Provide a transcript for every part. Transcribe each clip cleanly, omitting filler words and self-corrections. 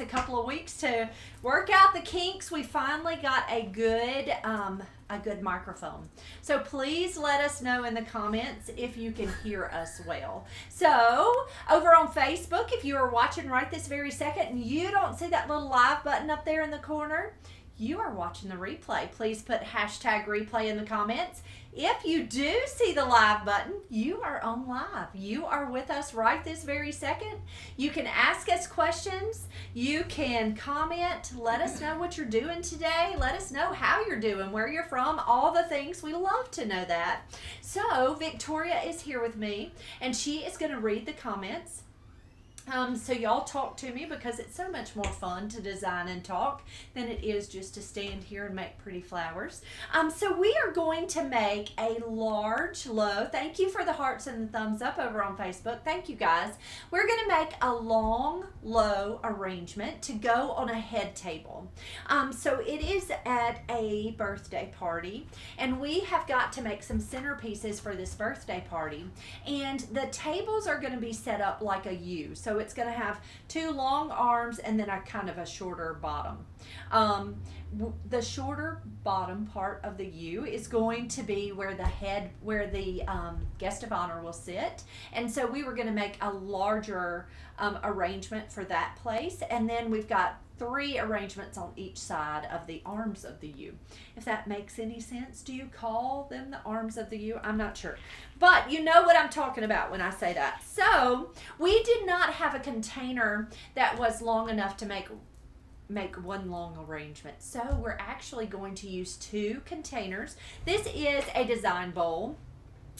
a couple of weeks to work out the kinks. We finally got a good microphone. So please let us know in the comments if you can hear us well. So over on Facebook, if you are watching right this very second and you don't see that little live button up there in the corner, you are watching the replay. Please put hashtag replay in the comments. If you do see the live button, you are on live. You are with us right this very second. You can ask us questions. You can comment. Let us know what you're doing today. Let us know how you're doing, where you're from, all the things. We love to know that. So Victoria is here with me, and she is going to read the comments. So y'all talk to me because it's so much more fun to design and talk than it is just to stand here and make pretty flowers. So we are going to make a large low. Thank you for the hearts and the thumbs up over on Facebook. Thank you guys. We're going to make a long low arrangement to go on a head table. So it is at a birthday party, and we have got to make some centerpieces for this birthday party, and the tables are going to be set up like a U. So it's going to have two long arms and then a kind of a shorter bottom. The shorter bottom part of the U is going to be where the guest of honor will sit. And so we were going to make a larger arrangement for that place. And then we've got 3 arrangements on each side of the arms of the U. If that makes any sense, do you call them the arms of the U? I'm not sure. But you know what I'm talking about when I say that. So we did not have a container that was long enough to make one long arrangement. So we're actually going to use 2 containers. This is a design bowl.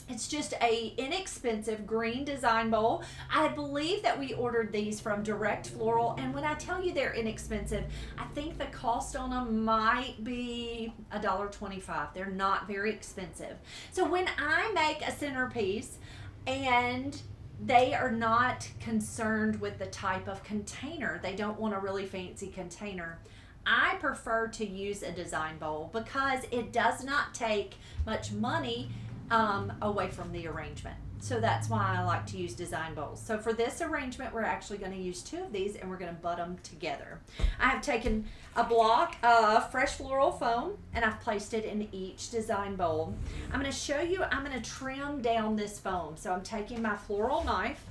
It's just a inexpensive green design bowl. I believe that we ordered these from Direct Floral, and when I tell you they're inexpensive, I think the cost on them might be $1.25. They're not very expensive. So when I make a centerpiece and they are not concerned with the type of container, they don't want a really fancy container, I prefer to use a design bowl because it does not take much money away from the arrangement. So that's why I like to use design bowls. So for this arrangement, we're actually going to use 2 of these, and we're going to butt them together. I have taken a block of fresh floral foam, and I've placed it in each design bowl. I'm going to show you, I'm going to trim down this foam. So I'm taking my floral knife,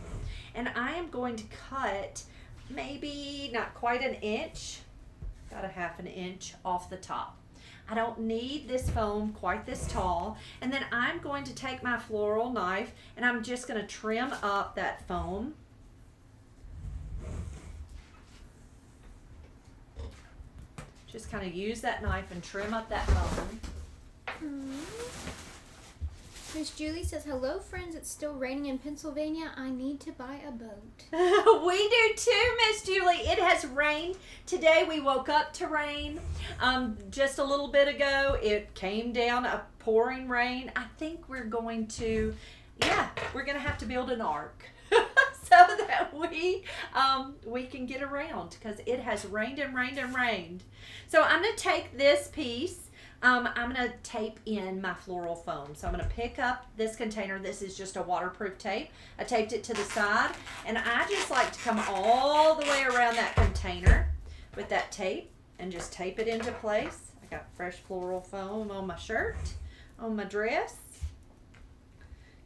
and I am going to cut maybe not quite an inch, about a half an inch off the top. I don't need this foam quite this tall. And then I'm going to take my floral knife and I'm just going to trim up that foam. Just kind of use that knife and trim up that foam. Miss Julie says, hello friends, it's still raining in Pennsylvania. I need to buy a boat. We do too, Miss Julie. It has rained. Today we woke up to rain. Just a little bit ago it came down a pouring rain. I think we're going to have to build an ark so that we can get around because it has rained and rained and rained. So I'm going to take this piece. I'm going to tape in my floral foam. So I'm going to pick up this container. This is just a waterproof tape. I taped it to the side, and I just like to come all the way around that container with that tape and just tape it into place. I got fresh floral foam on my shirt, on my dress.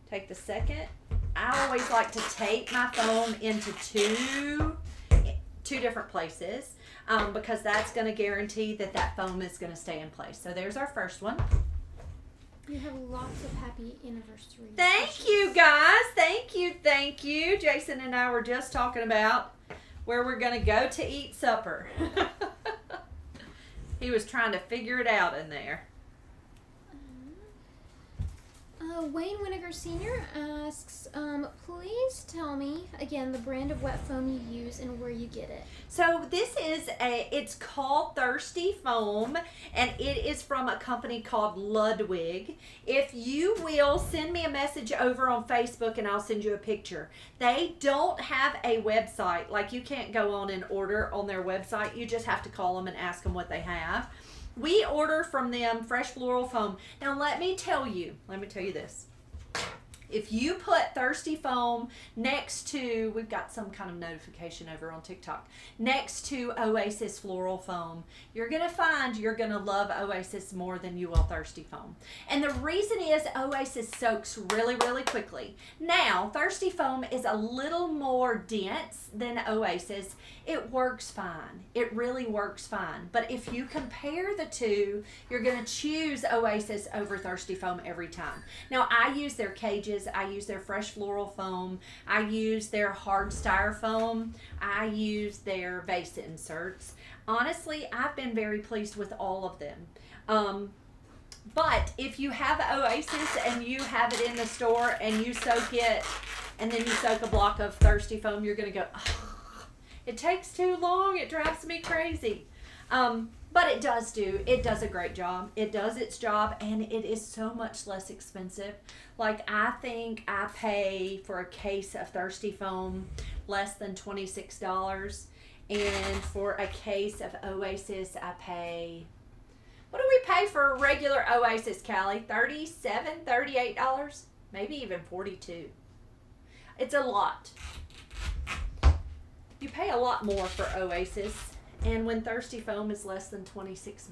Take the second. I always like to tape my foam into two different places. Because that's going to guarantee that foam is going to stay in place. So there's our first one. You have lots of happy anniversary. Thank you, guys. Thank you. Thank you. Jason and I were just talking about where we're going to go to eat supper. He was trying to figure it out in there. Wayne Winnegar Sr. asks, please tell me again the brand of wet foam you use and where you get it. So this is it's called Thirsty Foam, and it is from a company called Ludwig. If you will send me a message over on Facebook and I'll send you a picture. They don't have a website, like you can't go on and order on their website. You just have to call them and ask them what they have. We order from them fresh floral foam. Now let me tell you this. If you put Thirsty Foam next to, we've got some kind of notification over on TikTok, next to Oasis Floral Foam, you're going to find you're going to love Oasis more than you will Thirsty Foam. And the reason is Oasis soaks really, really quickly. Now, Thirsty Foam is a little more dense than Oasis. It works fine. It really works fine. But if you compare the two, you're going to choose Oasis over Thirsty Foam every time. Now, I use their cages. I use their fresh floral foam. I use their hard styrofoam. I use their vase inserts. Honestly, I've been very pleased with all of them. But if you have Oasis and you have it in the store and you soak it and then you soak a block of Thirsty Foam, you're going to go, oh, it takes too long. It drives me crazy. But it does a great job. It does its job, and it is so much less expensive. Like, I think I pay for a case of Thirsty Foam less than $26. And for a case of Oasis, I pay, what do we pay for a regular Oasis, Callie? $37, $38? Maybe even $42. It's a lot. You pay a lot more for Oasis. And when Thirsty Foam is less than $26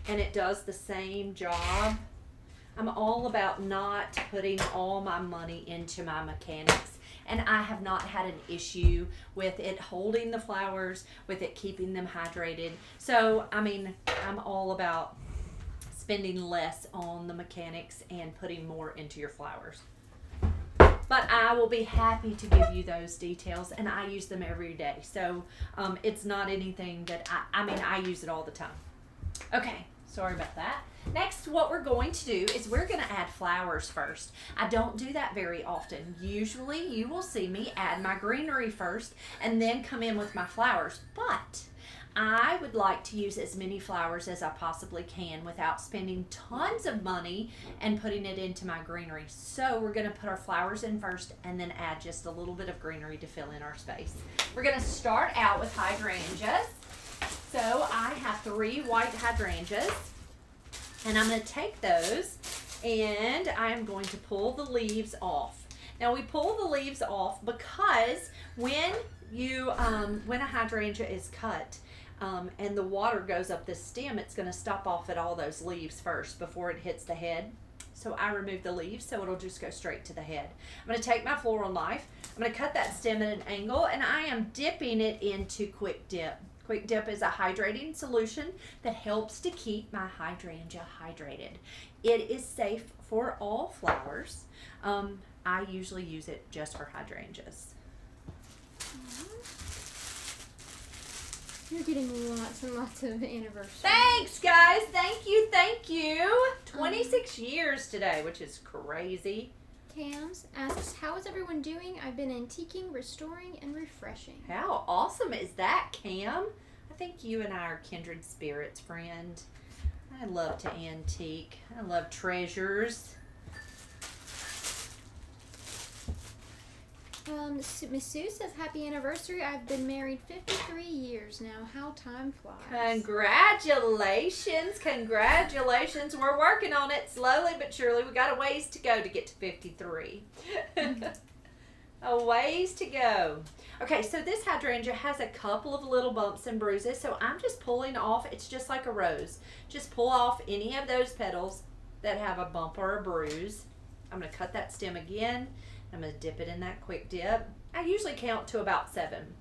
and it does the same job, I'm all about not putting all my money into my mechanics. And I have not had an issue with it holding the flowers, with it keeping them hydrated. So, I mean, I'm all about spending less on the mechanics and putting more into your flowers. But I will be happy to give you those details, and I use them every day. So it's not anything that I use it all the time. Okay, sorry about that. Next, what we're going to do is we're going to add flowers first. I don't do that very often. Usually you will see me add my greenery first and then come in with my flowers. But I would like to use as many flowers as I possibly can without spending tons of money and putting it into my greenery. So we're going to put our flowers in first and then add just a little bit of greenery to fill in our space. We're going to start out with hydrangeas. So I have 3 white hydrangeas, and I'm going to take those and I'm going to pull the leaves off. Now we pull the leaves off because when a hydrangea is cut, and the water goes up the stem, it's going to stop off at all those leaves first before it hits the head. So I remove the leaves so it'll just go straight to the head. I'm going to take my floral knife. I'm going to cut that stem at an angle, and I am dipping it into Quick Dip. Quick Dip is a hydrating solution that helps to keep my hydrangea hydrated. It is safe for all flowers. I usually use it just for hydrangeas. You're getting lots and lots of anniversaries. Thanks, guys. Thank you. 26 years today, which is crazy. Cams asks, how is everyone doing? I've been antiquing, restoring, and refreshing. How awesome is that, Cam? I think you and I are kindred spirits, friend. I love to antique. I love treasures. Miss Sue says, happy anniversary. I've been married 53 years now. How time flies. Congratulations. We're working on it slowly but surely. We got a ways to go to get to 53. A ways to go. Okay, so this hydrangea has a couple of little bumps and bruises, so I'm just pulling off. It's just like a rose. Just pull off any of those petals that have a bump or a bruise. I'm going to cut that stem again. I'm going to dip it in that Quick Dip. I usually count to about 7.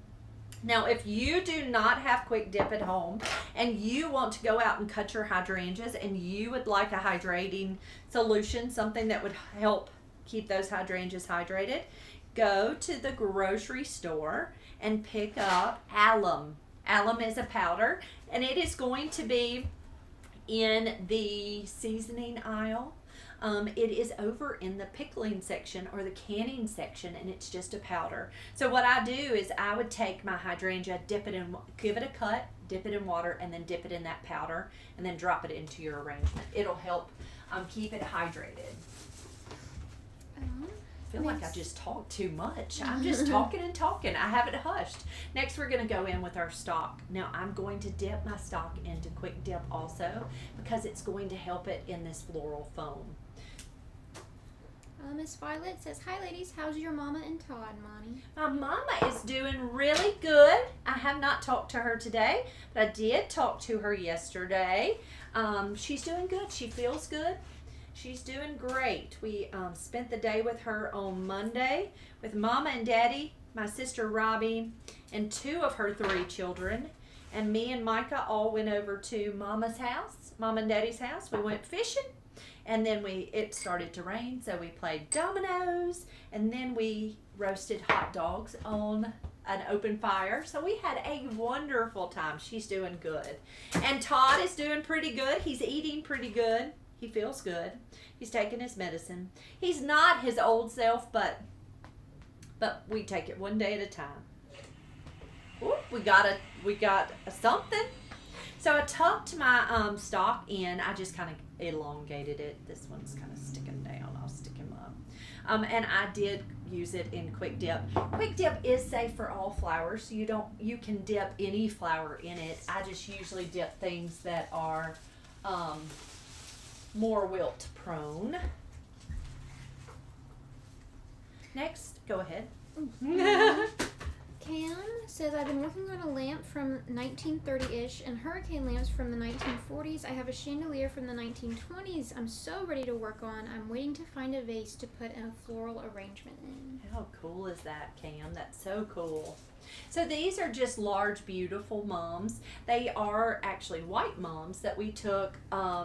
Now, if you do not have Quick Dip at home and you want to go out and cut your hydrangeas and you would like a hydrating solution, something that would help keep those hydrangeas hydrated, go to the grocery store and pick up alum. Alum is a powder, and it is going to be in the seasoning aisle. It is over in the pickling section or the canning section, and it's just a powder. So what I do is I would take my hydrangea, dip it in, give it a cut, dip it in water, and then dip it in that powder, and then drop it into your arrangement. It'll help keep it hydrated. I feel like I just talked too much. I'm just talking and talking. I have it hushed. Next, we're going to go in with our stock. Now, I'm going to dip my stock into Quick Dip also because it's going to help it in this floral foam. Miss Violet says, "Hi, ladies. How's your mama and Todd, Monty?" My mama is doing really good. I have not talked to her today, but I did talk to her yesterday. She's doing good. She feels good. She's doing great. We spent the day with her on Monday with Mama and Daddy, my sister Robbie, and 2 of her 3 children. And me and Micah all went over to Mama's house, Mama and Daddy's house. We went fishing. And then it started to rain, so we played dominoes, and then we roasted hot dogs on an open fire. So we had a wonderful time. She's doing good. And Todd is doing pretty good. He's eating pretty good. He feels good. He's taking his medicine. He's not his old self, but we take it one day at a time. Ooh, we got a something. So I tucked my stock in. I just kind of elongated it. This one's kind of sticking down. I'll stick him up. And I did use it in Quick Dip. Quick Dip is safe for all flowers. So you can dip any flower in it. I just usually dip things that are more wilt prone. Next, go ahead. Cam says, "I've been working on a lamp from 1930-ish and hurricane lamps from the 1940s. I have a chandelier from the 1920s I'm so ready to work on. I'm waiting to find a vase to put a floral arrangement in." How cool is that, Cam? That's so cool. So these are just large, beautiful mums. They are actually white mums that we took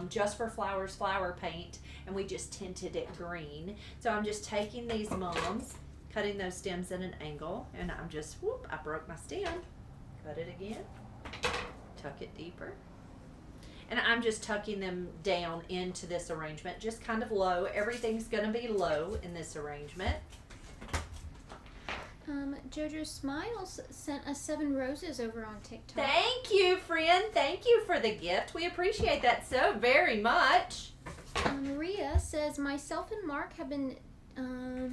just for flowers flower paint, and we just tinted it green. So I'm just taking these mums, cutting those stems at an angle, and I'm just, whoop, I broke my stem. Cut it again, tuck it deeper. And I'm just tucking them down into this arrangement, just kind of low. Everything's gonna be low in this arrangement. Jojo Smiles sent us 7 roses over on TikTok. Thank you, friend. Thank you for the gift. We appreciate that so very much. Maria says, "Myself and Mark have been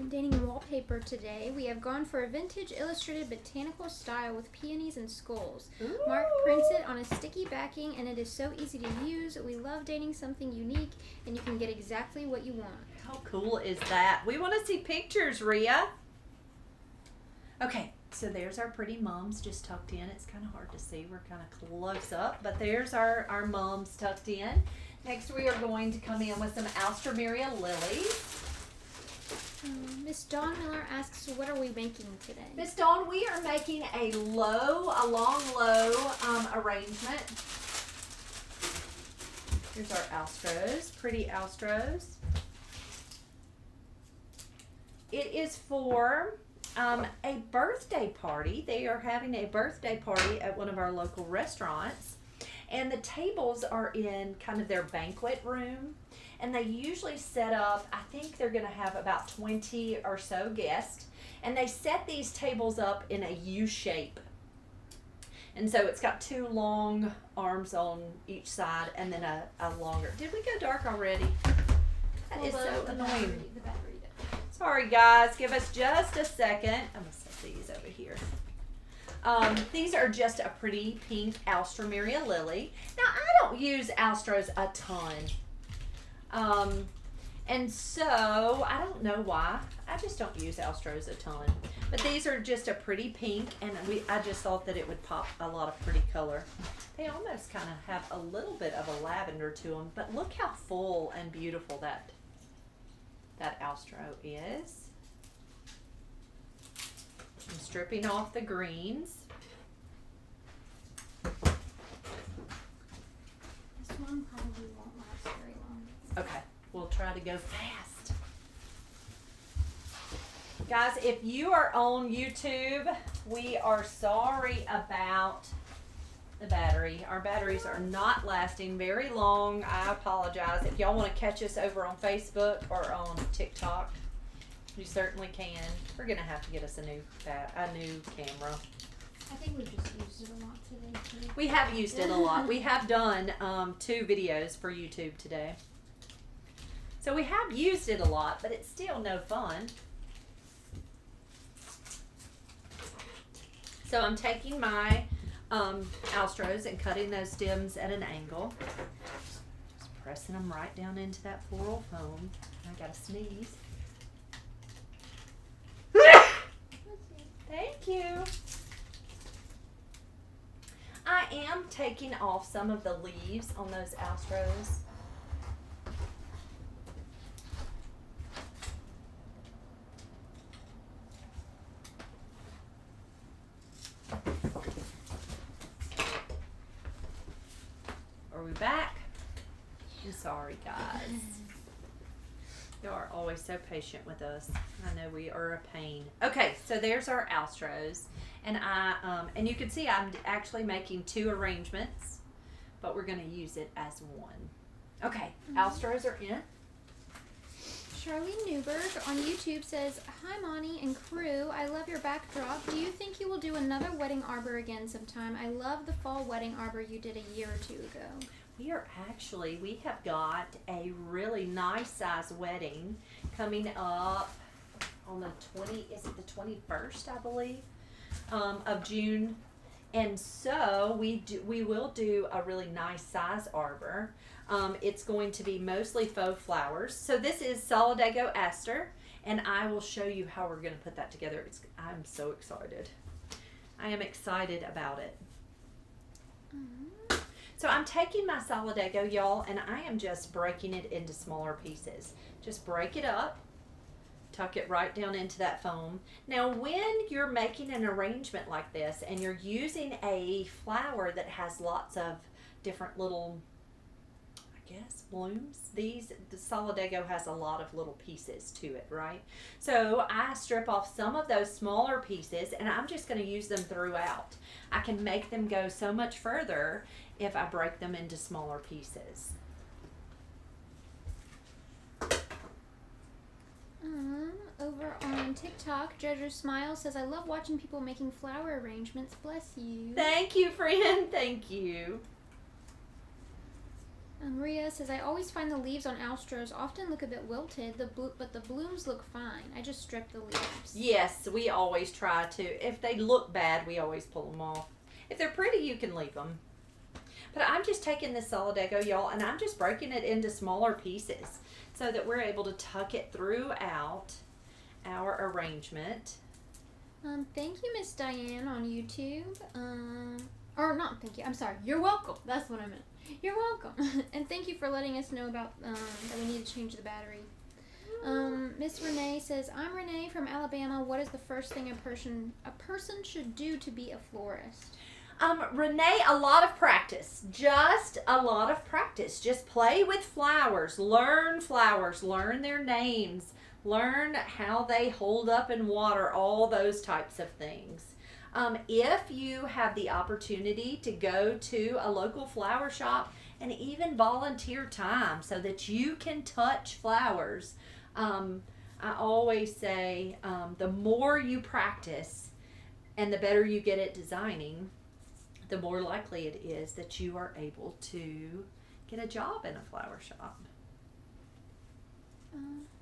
dating wallpaper today. We have gone for a vintage illustrated botanical style with peonies and skulls. Ooh. Mark prints it on a sticky backing and it is so easy to use. We love dating something unique and you can get exactly what you want." How cool is that? We want to see pictures, Rhea. Okay, so there's our pretty mums just tucked in. It's kind of hard to see. We're kind of close up, but there's our mums tucked in. Next, we are going to come in with some Alstroemeria lilies. Miss Dawn Miller asks, "What are we making today?" Miss Dawn, we are making a long low arrangement. Here's our Alstros, pretty Alstros. It is for a birthday party. They are having a birthday party at one of our local restaurants, and the tables are in kind of their banquet room, and they usually set up, I think they're going to have about 20 or so guests, and they set these tables up in a U shape, and so it's got 2 long arms on each side and then a longer. Did we go dark already? That is so annoying. The battery did. Sorry guys, give us just a second. I'm gonna set these over here. These are just a pretty pink Alstroemeria lily. Now I don't use Alstros a ton. And so I don't know why. I just don't use Alstros a ton. But these are just a pretty pink, and I just thought that it would pop a lot of pretty color. They almost kind of have a little bit of a lavender to them, but look how full and beautiful that Alstro is. I'm stripping off the greens. This one probably won't last very long. Okay, we'll try to go fast. Guys, if you are on YouTube, we are sorry about the battery. Our batteries are not lasting very long. I apologize. If y'all want to catch us over on Facebook or on TikTok, you certainly can. We're gonna have to get us a new camera. I think we just used it a lot today too. We have used it a lot. We have done 2 videos for YouTube today. So we have used it a lot, but it's still no fun. So I'm taking my Alstros and cutting those stems at an angle. Just pressing them right down into that floral foam. I gotta sneeze. Thank you. I am taking off some of the leaves on those astros. Are we back? I'm sorry, guys. You are always so patient with us. I know we are a pain. Okay, so there's our astros, and and you can see I'm actually making 2 arrangements, but we're going to use it as one. Okay, astros are in. Charlene Newberg on YouTube says, "Hi Monty and crew, I love your backdrop. Do you think you will do another wedding arbor again sometime? I love the fall wedding arbor you did a year or 2 ago." We have got a really nice size wedding coming up on the 21st, I believe, of June. And so we will do a really nice size arbor. It's going to be mostly faux flowers. So this is Solidago aster, and I will show you how we're going to put that together. I'm so excited. I am excited about it. So I'm taking my Solidago, y'all, and I am just breaking it into smaller pieces. Just break it up, tuck it right down into that foam. Now, when you're making an arrangement like this and you're using a flower that has lots of different little, I guess, blooms, the Solidago has a lot of little pieces to it, right? So I strip off some of those smaller pieces, and I'm just going to use them throughout. I can make them go so much further if I break them into smaller pieces. Over on TikTok, Jojo Smile says, "I love watching people making flower arrangements. Bless you." Thank you, friend. Thank you. Maria says, "I always find the leaves on astros often look a bit wilted, but the blooms look fine. I just strip the leaves." Yes, we always try to. If they look bad, we always pull them off. If they're pretty, you can leave them. But I'm just taking this Solidago, y'all, and I'm just breaking it into smaller pieces so that we're able to tuck it throughout our arrangement. Thank you, Miss Diane on YouTube. Or not thank you. I'm sorry. You're welcome. That's what I meant. You're welcome. And thank you for letting us know about that we need to change the battery. Miss Renee says, "I'm Renee from Alabama. What is the first thing a person should do to be a florist?" Renee, a lot of practice. Just a lot of practice. Just play with flowers, learn their names, learn how they hold up in water, all those types of things. If you have the opportunity to go to a local flower shop and even volunteer time so that you can touch flowers, I always say the more you practice and the better you get at designing, the more likely it is that you are able to get a job in a flower shop.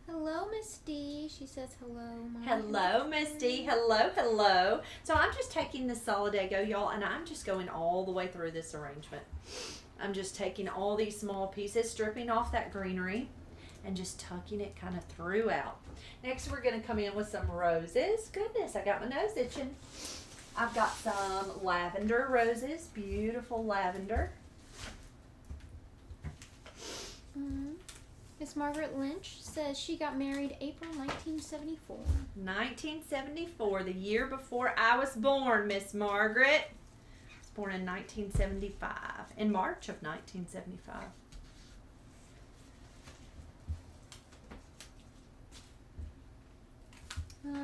Hello, Miss D. She says hello. Hello, Miss D. Hello, hello. So I'm just taking the Solidago, y'all, and I'm just going all the way through this arrangement. I'm just taking all these small pieces, stripping off that greenery, and just tucking it kind of throughout. Next, we're going to come in with some roses. Goodness, I got my nose itching. I've got some lavender roses, beautiful lavender. Miss Margaret Lynch says she got married April 1974. 1974, the year before I was born, Miss Margaret. I was born in 1975, in March of 1975.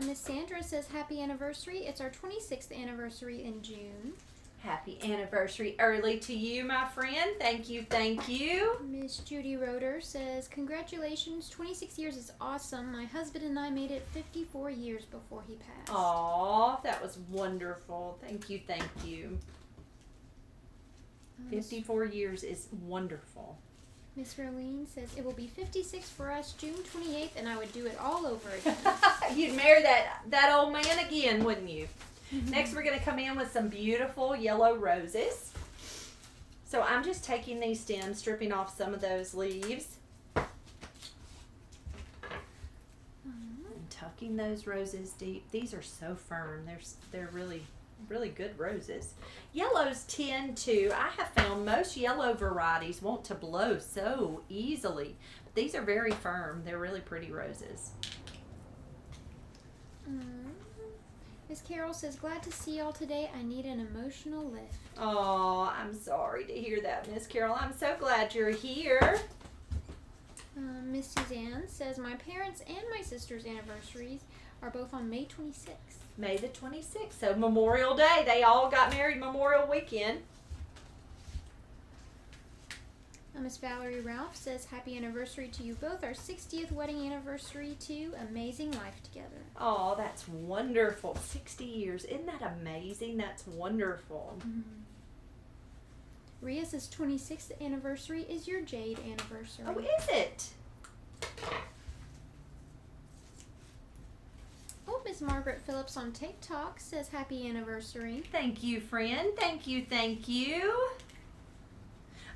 Miss Sandra says, "Happy anniversary. It's our 26th anniversary in June." Happy anniversary early to you, my friend. Thank you, thank you. Miss Judy Roeder says, "Congratulations, 26 years is awesome. My husband and I made it 54 years before he passed." Aw, that was wonderful. Thank you, thank you. 54 years is wonderful. Miss Rolene says, "It will be 56 for us June 28th, and I would do it all over again." You'd marry that old man again, wouldn't you? Next, we're going to come in with some beautiful yellow roses. So I'm just taking these stems, stripping off some of those leaves, and tucking those roses deep. These are so firm. They're really, really good roses. Yellows tend to, I have found most yellow varieties want to blow so easily. But these are very firm. They're really pretty roses. Miss Carol says, glad to see y'all today. I need an emotional lift. Oh, I'm sorry to hear that, Miss Carol. I'm so glad you're here. Miss Suzanne says, my parents and my sister's anniversaries are both on May 26th. May the 26th, so Memorial Day. They all got married Memorial Weekend. Miss Valerie Ralph says, happy anniversary to you both. Our 60th wedding anniversary too. Amazing life together. Oh, that's wonderful. 60 years. Isn't that amazing? That's wonderful. Mm-hmm. Rhea says, 26th anniversary is your Jade anniversary. Oh, is it? Oh, Miss Margaret Phillips on TikTok says, happy anniversary. Thank you, friend. Thank you, thank you.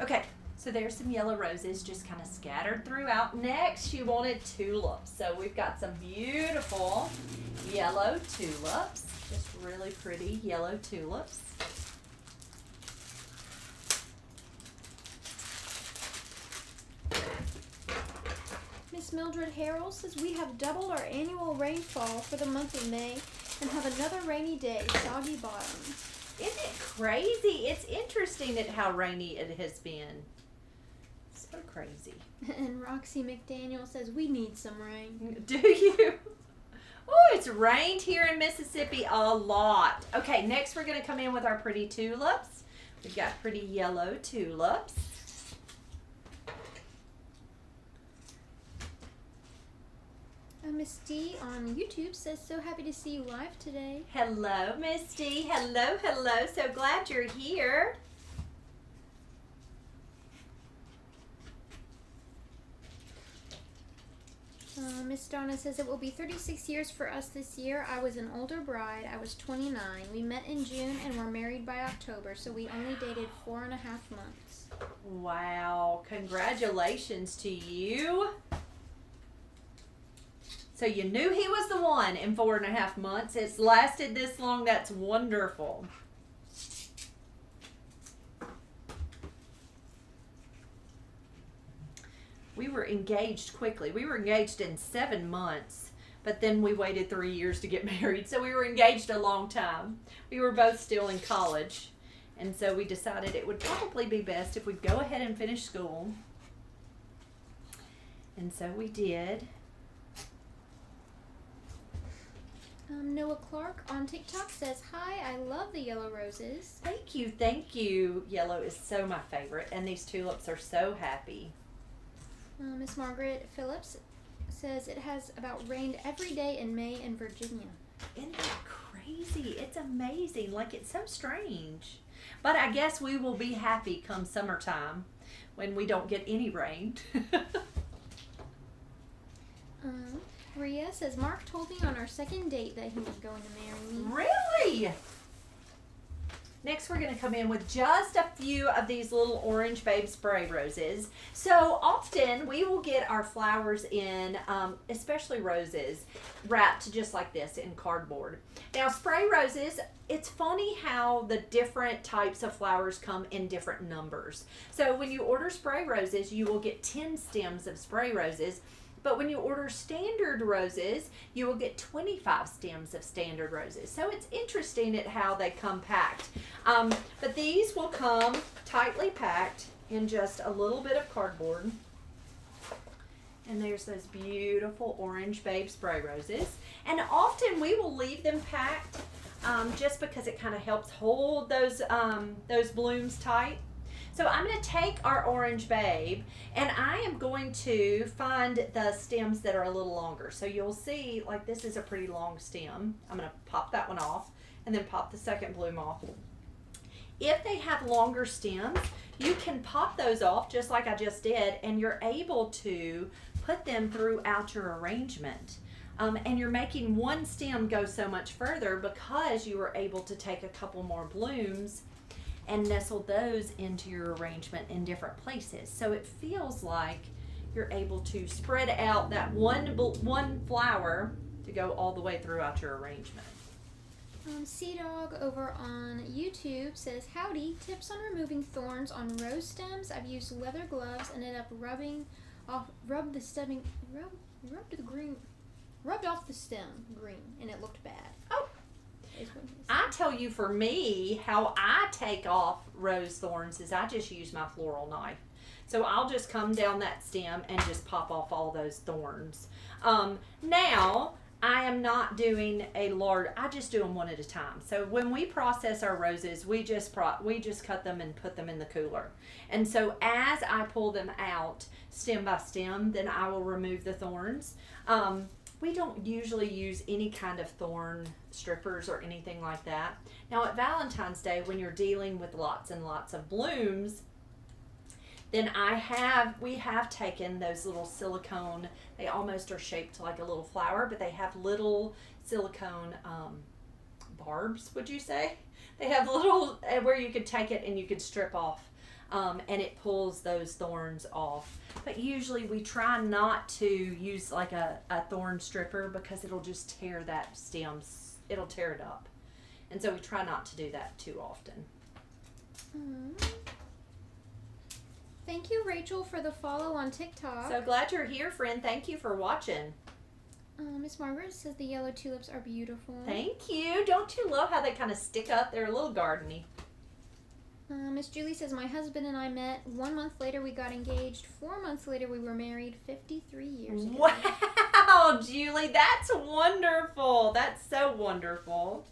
Okay. So there's some yellow roses just kind of scattered throughout. Next, she wanted tulips. So we've got some beautiful yellow tulips. Just really pretty yellow tulips. Miss Mildred Harrell says, we have doubled our annual rainfall for the month of May and have another rainy day, soggy bottoms. Isn't it crazy? It's interesting at how rainy it has been. So crazy. And Roxy McDaniel says, we need some rain. Do you? Oh, it's rained here in Mississippi a lot. Okay, next we're going to come in with our pretty tulips. We've got pretty yellow tulips. Miss D on YouTube says, so happy to see you live today. Hello, Miss D. Hello, hello. So glad you're here. Miss Donna says, it will be 36 years for us this year. I was an older bride. I was 29. We met in June and were married by October, so we only dated 4.5 months. Wow. Congratulations to you. So you knew he was the one in 4.5 months. It's lasted this long. That's wonderful. We were engaged quickly. We were engaged in 7 months, but then we waited 3 years to get married. So we were engaged a long time. We were both still in college, and so we decided it would probably be best if we'd go ahead and finish school. And so we did. Noah Clark on TikTok says, hi, I love the yellow roses. Thank you, thank you. Yellow is so my favorite, and these tulips are so happy. Miss Margaret Phillips says, it has about rained every day in May in Virginia. Isn't that crazy? It's amazing. Like, it's so strange. But I guess we will be happy come summertime when we don't get any rain. Rhea says, Mark told me on our second date that he was going to marry me. Really? Next, we're going to come in with just a few of these little Orange Babe spray roses. So often we will get our flowers in, especially roses, wrapped just like this in cardboard. Now, spray roses, it's funny how the different types of flowers come in different numbers. So when you order spray roses, you will get 10 stems of spray roses. But when you order standard roses, you will get 25 stems of standard roses. So it's interesting at how they come packed. But these will come tightly packed in just a little bit of cardboard. And there's those beautiful Orange Babe spray roses. And often we will leave them packed just because it kind of helps hold those blooms tight. So I'm going to take our Orange Babe and I am going to find the stems that are a little longer. So you'll see, like, this is a pretty long stem. I'm going to pop that one off and then pop the second bloom off. If they have longer stems, you can pop those off just like I just did, and you're able to put them throughout your arrangement. And you're making one stem go so much further because you were able to take a couple more blooms and nestle those into your arrangement in different places. So it feels like you're able to spread out that one flower to go all the way throughout your arrangement. Sea Dog over on YouTube says, howdy, tips on removing thorns on rose stems. I've used leather gloves, ended up rubbed off the stem green, and it looked bad. Oh, I tell you, for me, how I take off rose thorns is I just use my floral knife. So I'll just come down that stem and just pop off all those thorns. Now, I am not doing a large, I just do them one at a time. So when we process our roses, we just cut them and put them in the cooler. And so as I pull them out stem by stem, then I will remove the thorns. We don't usually use any kind of thorn strippers or anything like that. Now at Valentine's Day, when you're dealing with lots and lots of blooms, then we have taken those little silicone, they almost are shaped like a little flower, but they have little silicone barbs, would you say? They have little, where you could take it and you could strip off, and it pulls those thorns off. But usually we try not to use like a thorn stripper because it'll just tear that stem, it'll tear it up. And so we try not to do that too often. Thank you, Rachel, for the follow on TikTok. So glad you're here, friend. Thank you for watching. Miss Margaret says the yellow tulips are beautiful. Thank you. Don't you love how they kind of stick up? They're a little gardeny. Miss Julie says, my husband and I met. 1 month later, we got engaged. 4 months later, we were married 53 years ago. Wow, Julie, that's wonderful. That's so wonderful.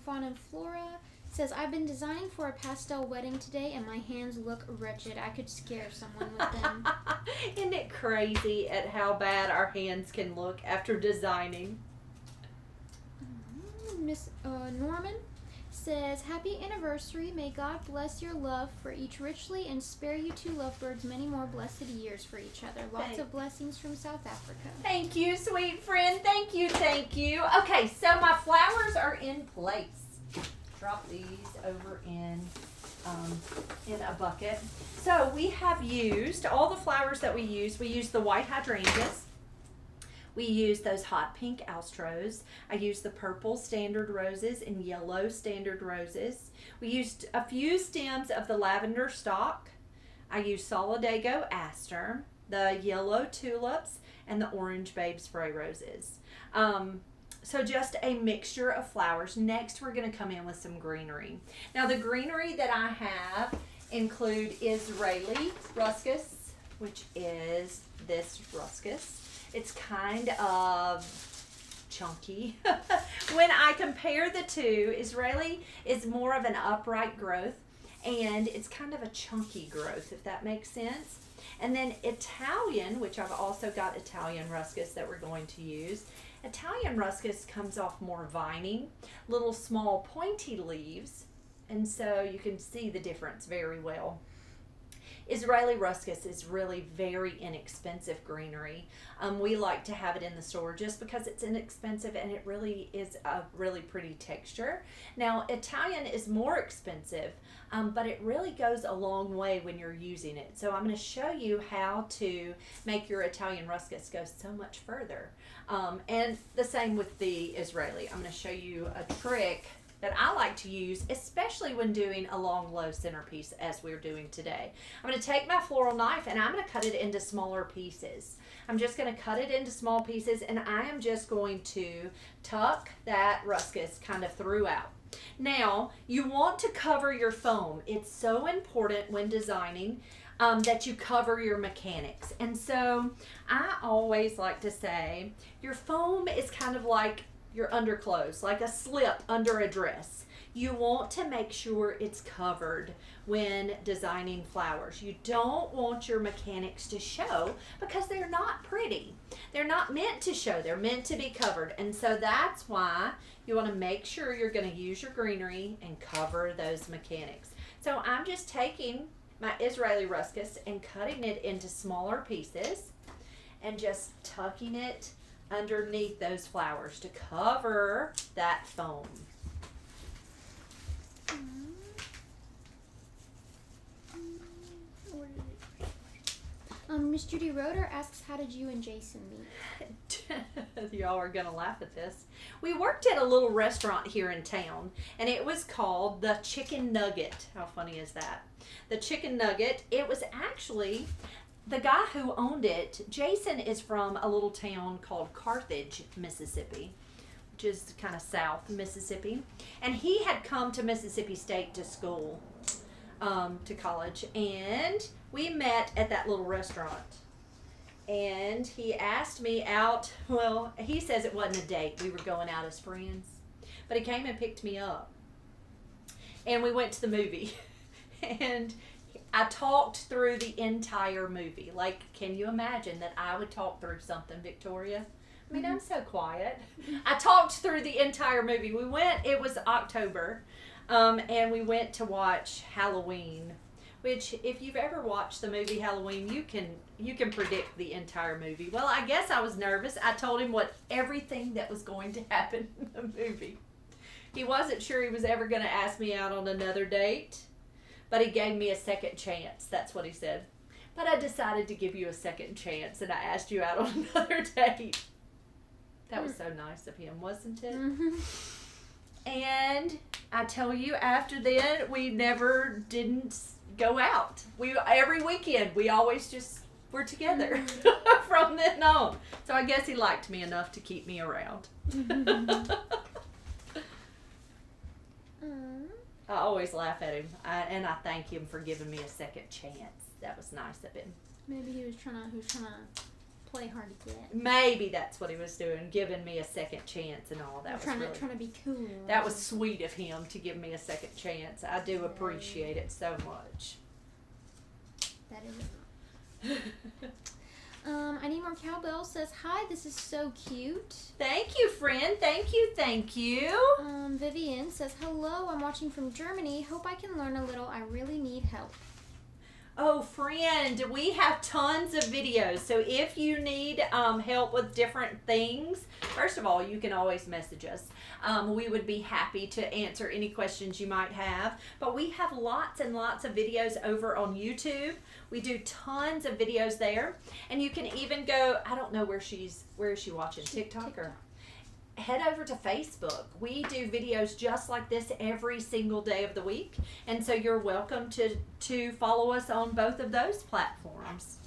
Fawn and Flora says, I've been designing for a pastel wedding today, and my hands look wretched. I could scare someone with them. Isn't it crazy at how bad our hands can look after designing? Miss Norman says, happy anniversary. May God bless your love for each richly and spare you two lovebirds many more blessed years for each other. Lots of blessings from South Africa. Thank you, sweet friend. Thank you, thank you. Okay, so my flowers are in place. Drop these over in a bucket. So we have used all the flowers that we used. We used the white hydrangeas. We used those hot pink astros. I used the purple standard roses and yellow standard roses. We used a few stems of the lavender stock. I used Solidago aster, the yellow tulips, and the orange babe spray roses. So just a mixture of flowers. Next, we're going to come in with some greenery. Now, the greenery that I have include Israeli ruscus, which is this ruscus. It's kind of chunky. When I compare the two, Israeli is more of an upright growth, and it's kind of a chunky growth, if that makes sense. And then Italian, which I've also got Italian ruscus that we're going to use. Italian ruscus comes off more vining, little small pointy leaves, and so you can see the difference very well. Israeli ruscus is really very inexpensive greenery. We like to have it in the store just because it's inexpensive and it really is a really pretty texture. Now, Italian is more expensive, but it really goes a long way when you're using it. So I'm going to show you how to make your Italian ruscus go so much further. And the same with the Israeli. I'm going to show you a trick that I like to use, especially when doing a long, low centerpiece as we're doing today. I'm going to take my floral knife and I'm going to cut it into smaller pieces. I'm just going to cut it into small pieces, and I am just going to tuck that ruscus kind of throughout. Now, you want to cover your foam. It's so important when designing that you cover your mechanics. And so I always like to say your foam is kind of like your underclothes, like a slip under a dress. You want to make sure it's covered when designing flowers. You don't want your mechanics to show because they're not pretty. They're not meant to show. They're meant to be covered. And so that's why you want to make sure you're going to use your greenery and cover those mechanics. So I'm just taking my Israeli ruscus and cutting it into smaller pieces and just tucking it underneath those flowers to cover that foam. Miss Judy Roeder asks, how did you and Jason meet? Y'all are going to laugh at this. We worked at a little restaurant here in town, and it was called the Chicken Nugget. How funny is that? The Chicken Nugget. It was actually the guy who owned it. Jason is from a little town called Carthage, Mississippi, which is kind of south Mississippi. And he had come to Mississippi State to school, to college, and we met at that little restaurant. And he asked me out. Well, he says it wasn't a date. We were going out as friends. But he came and picked me up. And we went to the movie. And I talked through the entire movie. Like, can you imagine that I would talk through something, Victoria? I mean, I'm so quiet. I talked through the entire movie. We went, it was October, and we went to watch Halloween. Which, if you've ever watched the movie Halloween, you can predict the entire movie. Well, I guess I was nervous. I told him everything that was going to happen in the movie. He wasn't sure he was ever going to ask me out on another date, but he gave me a second chance. That's what he said. But I decided to give you a second chance, and I asked you out on another date. That was so nice of him, wasn't it? Mm-hmm. And I tell you, after then, we never didn't go out. Every weekend we always just were together from then on. So I guess he liked me enough to keep me around. I always laugh at him, and I thank him for giving me a second chance. That was nice of him. Maybe he was trying to play hard to get. Maybe that's what he was doing, giving me a second chance and all. That was trying to be cool. That was sweet of him to give me a second chance. I do appreciate it so much. That is I Need More Cowbell says, hi, this is so cute. Thank you, friend. Thank you, thank you. Vivian says, hello, I'm watching from Germany. Hope I can learn a little. I really need help. Oh, friend, we have tons of videos. So if you need help with different things, first of all, you can always message us. We would be happy to answer any questions you might have. But we have lots and lots of videos over on YouTube. We do tons of videos there. And you can even go, I don't know where is she watching? TikTok or? Head over to Facebook. We do videos just like this every single day of the week. And so you're welcome to follow us on both of those platforms.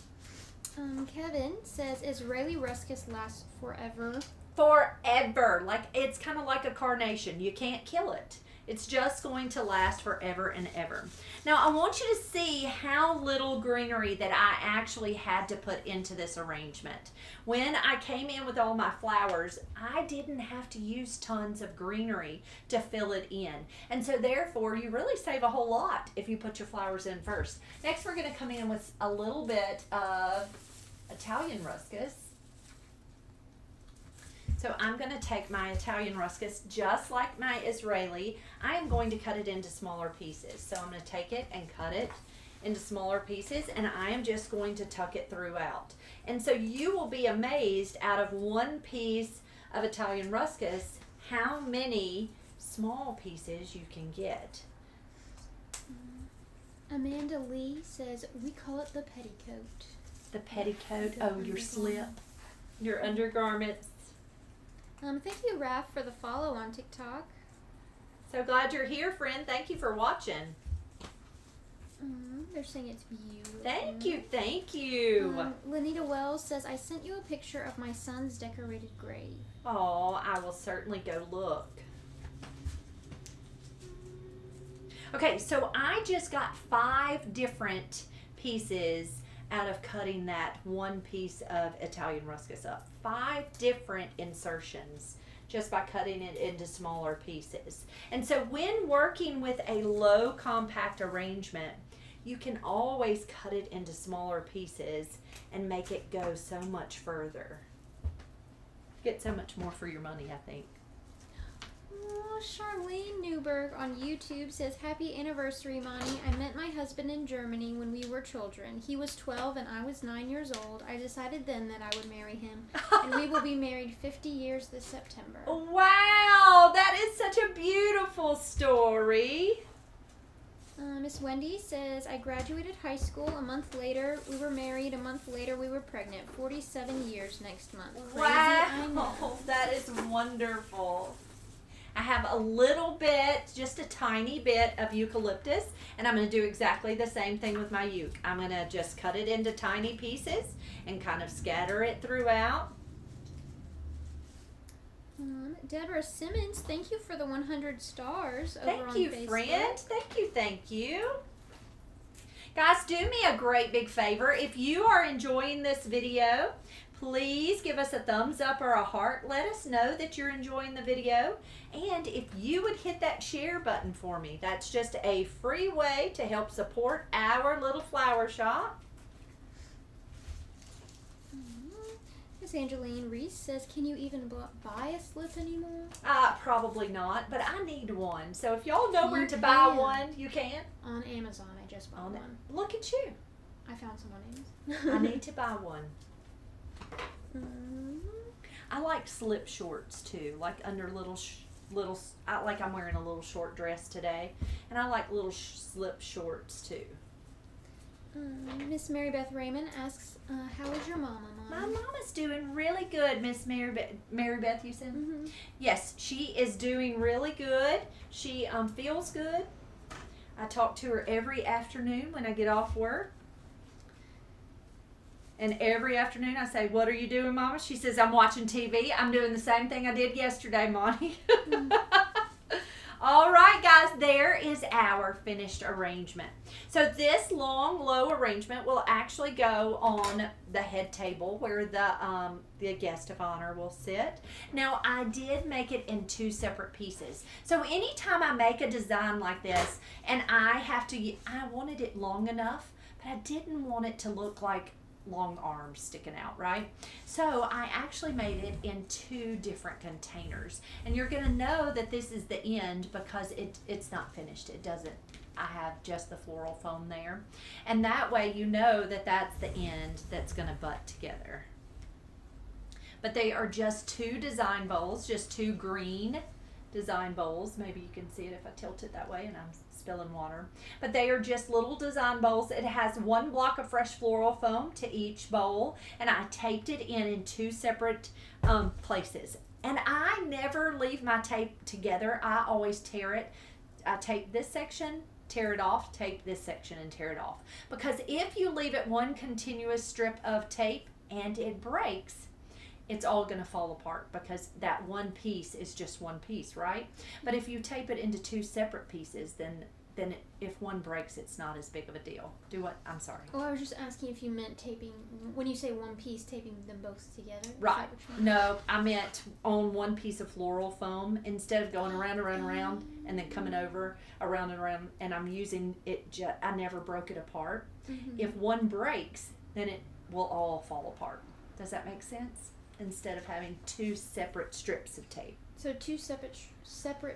Kevin says, Israeli ruscus lasts forever. Forever. Like, it's kind of like a carnation. You can't kill it. It's just going to last forever and ever. Now, I want you to see how little greenery that I actually had to put into this arrangement. When I came in with all my flowers, I didn't have to use tons of greenery to fill it in. And so therefore, you really save a whole lot if you put your flowers in first. Next, we're going to come in with a little bit of Italian ruscus. So I'm going to take my Italian ruscus just like my Israeli. I am going to cut it into smaller pieces. So I'm going to take it and cut it into smaller pieces, and I am just going to tuck it throughout. And so you will be amazed, out of one piece of Italian ruscus, how many small pieces you can get. Amanda Lee says, we call it the petticoat. The petticoat? Oh, your slip, your undergarments. Thank you, Raph, for the follow on TikTok. So glad you're here, friend. Thank you for watching. They're saying it's beautiful. Thank you, thank you. Lenita Wells says, I sent you a picture of my son's decorated grave. Oh, I will certainly go look. Okay, so I just got 5 different pieces out of cutting that one piece of Italian ruscus up. 5 different insertions just by cutting it into smaller pieces. And so when working with a low compact arrangement, you can always cut it into smaller pieces and make it go so much further. Get so much more for your money, I think. Oh, Charlene Newberg on YouTube says, happy anniversary, Monty. I met my husband in Germany when we were children. He was 12 and I was 9 years old. I decided then that I would marry him. And we will be married 50 years this September. Wow, that is such a beautiful story. Miss Wendy says, I graduated high school a month later. We were married a month later. We were pregnant. 47 years next month. Crazy, I know. Wow, that is wonderful. I have a little bit, just a tiny bit of eucalyptus, and I'm going to do exactly the same thing with my euc. I'm going to just cut it into tiny pieces and kind of scatter it throughout. Deborah Simmons, thank you for the 100 stars over on Thank you, Facebook. friend. Thank you. Guys, do me a great big favor. If you are enjoying this video, please give us a thumbs up or a heart. Let us know that you're enjoying the video. And if you would hit that share button for me, that's just a free way to help support our little flower shop. Miss Angeline Reese says, can you even buy a slip anymore? Probably not, but I need one. So if y'all know where You to buy can. one, you can. On Amazon, I just bought one. Look at you. I found some on Amazon. I need to buy one. I like slip shorts too, like under little, like I'm wearing a little short dress today, and I like little slip shorts too. Miss Mary Beth Raymond asks, how is your mama, Mom? My mama's doing really good, Miss Mary Beth, you said? Mm-hmm. Yes, she is doing really good. She feels good. I talk to her every afternoon when I get off work. And every afternoon I say, what are you doing, Mama? She says, I'm watching TV. I'm doing the same thing I did yesterday, Monty. All right, guys, there is our finished arrangement. So this long, low arrangement will actually go on the head table where the guest of honor will sit. Now, I did make it in 2 separate pieces. So anytime I make a design like this, and I wanted it long enough, but I didn't want it to look like long arms sticking out, right? So I actually made it in 2 different containers, and you're gonna know that this is the end because it's not finished. It doesn't. I have just the floral foam there, and that way you know that that's the end that's gonna butt together. But they are just 2 design bowls, just 2 green design bowls. Maybe you can see it if I tilt it that way and I'm spilling water. But they are just little design bowls. It has 1 block of fresh floral foam to each bowl, and I taped it in 2 separate places. And I never leave my tape together. I always tear it. I tape this section, tear it off, tape this section, and tear it off. Because if you leave it one continuous strip of tape and it breaks, it's all going to fall apart because that one piece is just one piece, right? But if you tape it into 2 separate pieces, then if one breaks, it's not as big of a deal. I'm sorry. Oh, I was just asking if you meant taping, when you say one piece, taping them both together? Right. No, I meant on one piece of floral foam instead of going around and then coming over around and around, and I'm using it, I never broke it apart. Mm-hmm. If one breaks, then it will all fall apart. Does that make sense? Instead of having 2 separate strips of tape. So 2 separate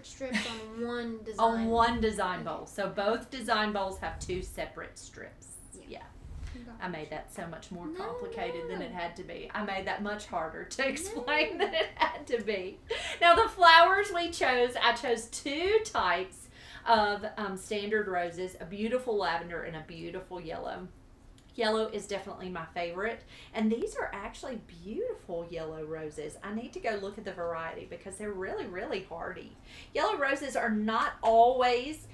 strips on one design. On one design bowl. So both design bowls have 2 separate strips. Yeah. I made that so much more complicated than it had to be. I made that much harder to explain than it had to be. Now the flowers we chose, I chose 2 types of standard roses, a beautiful lavender and a beautiful yellow. Yellow is definitely my favorite, and these are actually beautiful yellow roses. I need to go look at the variety because they're really, really hardy. Yellow roses are not always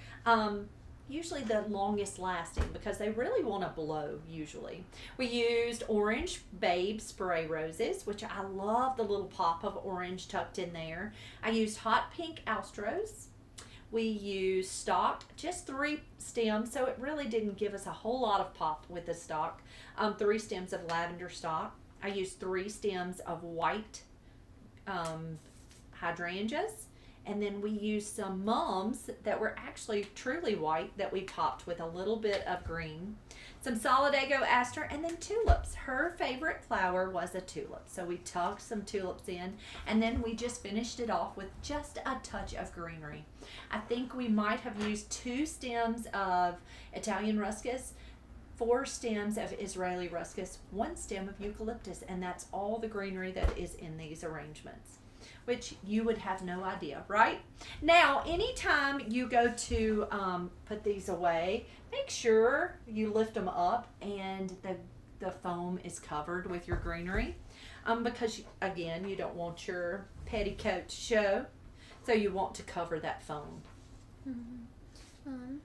usually the longest lasting because they really want to blow usually. We used orange Babe spray roses, which I love the little pop of orange tucked in there. I used hot pink astros. We used stock, just 3 stems, so it really didn't give us a whole lot of pop with the stock. 3 stems of lavender stock. I used 3 stems of white hydrangeas. And then we used some mums that were actually truly white that we popped with a little bit of green. Some solidago aster, and then tulips. Her favorite flower was a tulip. So we tucked some tulips in, and then we just finished it off with just a touch of greenery. I think we might have used 2 stems of Italian ruscus, 4 stems of Israeli ruscus, 1 stem of eucalyptus, and that's all the greenery that is in these arrangements. which you would have no idea, right? Now, anytime you go to put these away, make sure you lift them up and the foam is covered with your greenery, because again, you don't want your petticoat to show, so you want to cover that foam.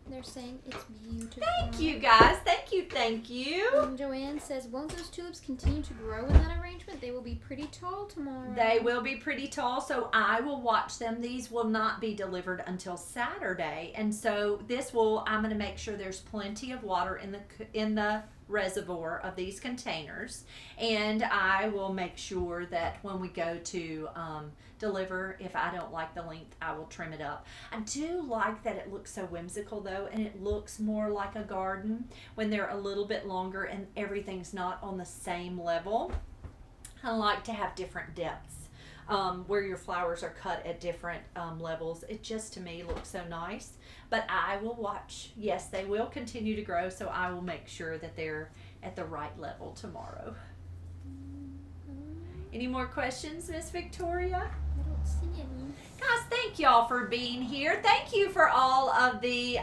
They're saying it's beautiful. Thank you, guys. Thank you, thank you. Joanne says, won't those tulips continue to grow in that arrangement? They will be pretty tall tomorrow. They will be pretty tall, so I will watch them. These will not be delivered until Saturday, and so I'm going to make sure there's plenty of water in the reservoir of these containers, and I will make sure that when we go to deliver, if I don't like the length, I will trim it up. I do like that it looks so whimsical though, and it looks more like a garden when they're a little bit longer and everything's not on the same level. I like to have different depths where your flowers are cut at different levels. It just, to me, looks so nice. But I will watch. Yes, they will continue to grow, so I will make sure that they're at the right level tomorrow. Any more questions, Miss Victoria? I don't see any. Guys, thank y'all for being here. Thank you for all of the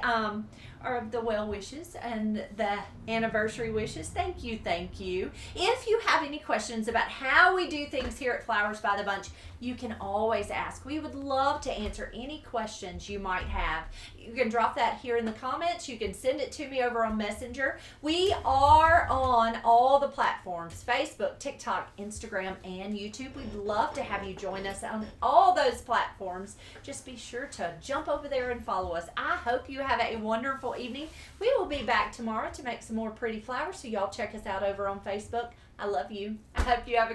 well wishes and the anniversary wishes. Thank you, thank you. If you have any questions about how we do things here at Flowers by the Bunch, you can always ask. We would love to answer any questions you might have. You can drop that here in the comments. You can send it to me over on Messenger. We are on all the platforms, Facebook, TikTok, Instagram, and YouTube. We'd love to have you join us on all those platforms. Just be sure to jump over there and follow us. I hope you have a wonderful evening. We will be back tomorrow to make some more pretty flowers, so y'all check us out over on Facebook. I love you. I hope you have a great